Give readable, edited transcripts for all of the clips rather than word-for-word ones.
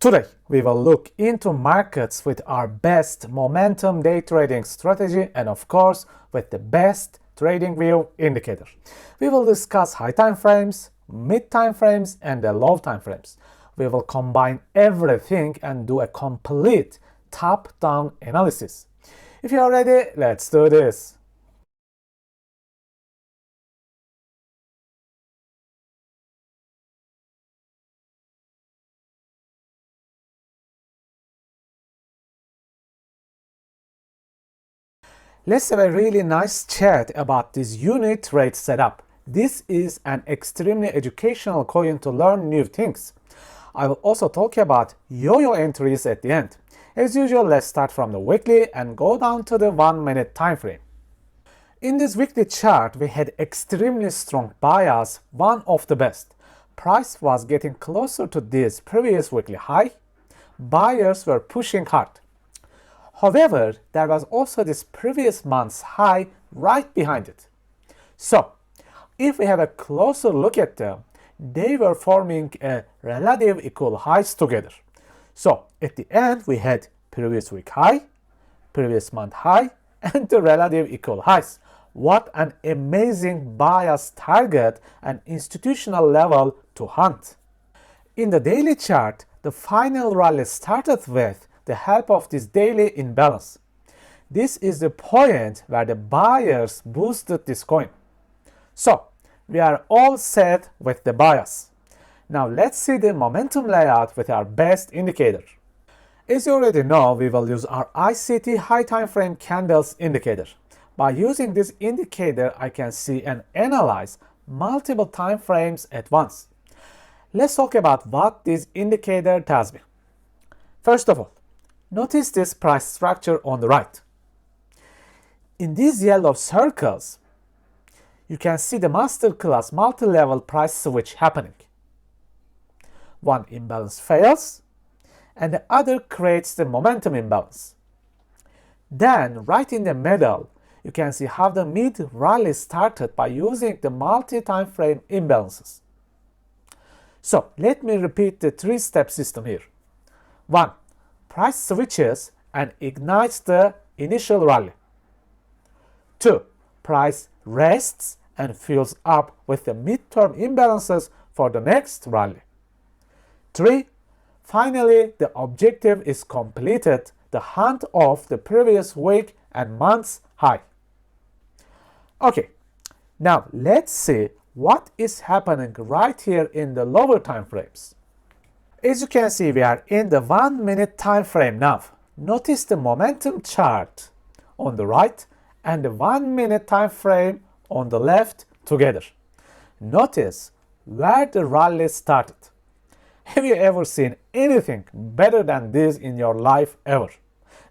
Today, we will look into markets with our best momentum day trading strategy and of course, with the best Tradingview indicator. We will discuss high time frames, mid time frames, and the low time frames. We will combine everything and do a complete top-down analysis. If you are ready, let's do this. Let's have a really nice chat about this unit trade setup. This is an extremely educational coin to learn new things. I will also talk about yo-yo entries at the end. As usual, let's start from the weekly and go down to the 1 minute time frame. In this weekly chart, we had extremely strong bias, one of the best. Price was getting closer to this previous weekly high. Buyers were pushing hard. However, there was also this previous month's high right behind it. So, if we have a closer look at them, they were forming a relative equal highs together. So, at the end, we had previous week high, previous month high, and the relative equal highs. What an amazing bias target and institutional level to hunt. In the daily chart, the final rally started with the help of this daily imbalance. This is the point where the buyers boosted this coin. So, we are all set with the bias. Now let's see the momentum layout with our best indicator. As you already know, we will use our ICT high time frame candles indicator. By using this indicator, I can see and analyze multiple time frames at once. Let's talk about what this indicator tells me. First of all, notice this price structure on the right. In these yellow circles, you can see the masterclass multi-level price switch happening. One imbalance fails, and the other creates the momentum imbalance. Then, right in the middle, you can see how the mid-rally started by using the multi-time frame imbalances. So, let me repeat the three-step system here. 1. Price switches and ignites the initial rally. 2. Price rests and fills up with the midterm imbalances for the next rally. 3. Finally, the objective is completed, the hunt of the previous week and month's high. Okay, now let's see what is happening right here in the lower time frames. As you can see, we are in the 1 minute time frame now. Notice the momentum chart on the right and the 1 minute time frame on the left together. Notice where the rally started. Have you ever seen anything better than this in your life ever?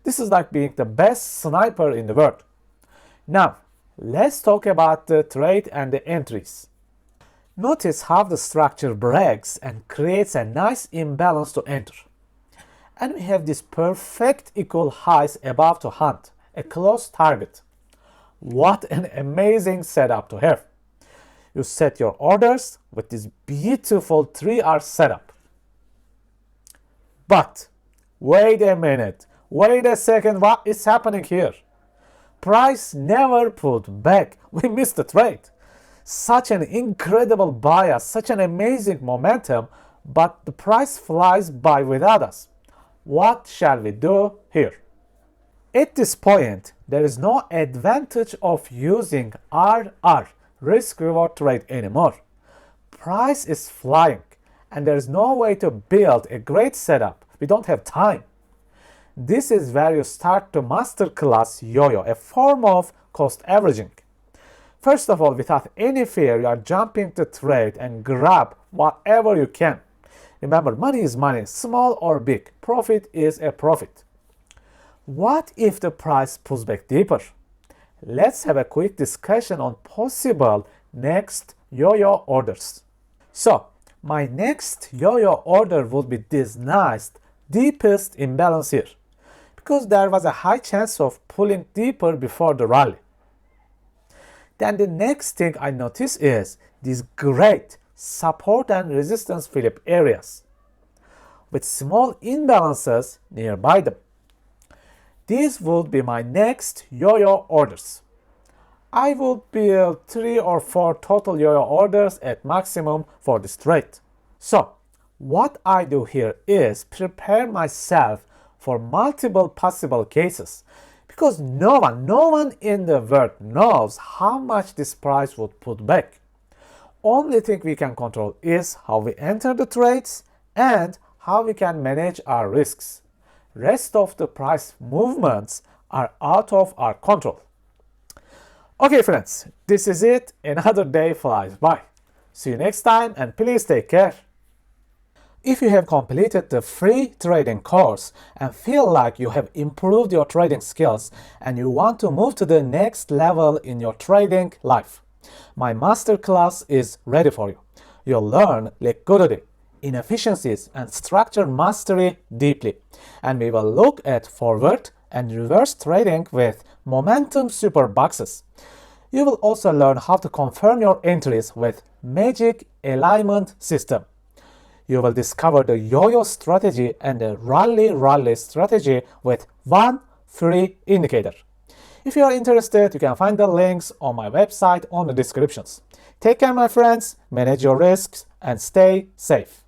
This is like being the best sniper in the world. Now, let's talk about the trade and the entries. Notice how the structure breaks and creates a nice imbalance to enter. And we have this perfect equal highs above to hunt, a close target. What an amazing setup to have. You set your orders with this beautiful 3R setup. But, wait a minute, wait a second, what is happening here? Price never pulled back, we missed the trade. Such an incredible bias, such an amazing momentum, but the price flies by without us. What shall we do here? At this point, there is no advantage of using RR, risk-reward trade, anymore. Price is flying, and there is no way to build a great setup. We don't have time. This is where you start to masterclass yo-yo, a form of cost averaging. First of all, without any fear, you are jumping to trade and grab whatever you can. Remember, money is money, small or big. Profit is a profit. What if the price pulls back deeper? Let's have a quick discussion on possible next yo-yo orders. So, my next yo-yo order would be this nice, deepest imbalance here, because there was a high chance of pulling deeper before the rally. Then the next thing I notice is these great support and resistance flip areas. with small imbalances nearby them. These would be my next yo-yo orders. I would build 3 or 4 total yo-yo orders at maximum for this trade. So, what I do here is prepare myself for multiple possible cases, because no one in the world knows how much this price would put back. Only thing we can control is how we enter the trades and how we can manage our risks. Rest of the price movements are out of our control. Okay friends, this is it. Another day flies by. See you next time and please take care. If you have completed the free trading course and feel like you have improved your trading skills and you want to move to the next level in your trading life, my masterclass is ready for you. You'll learn liquidity, inefficiencies, and structure mastery deeply. And we will look at forward and reverse trading with momentum super boxes. You will also learn how to confirm your entries with magic alignment system. You will discover the yo-yo strategy and the rally strategy with one free indicator. If you are interested, you can find the links on my website on the descriptions. Take care, my friends, manage your risks, and stay safe.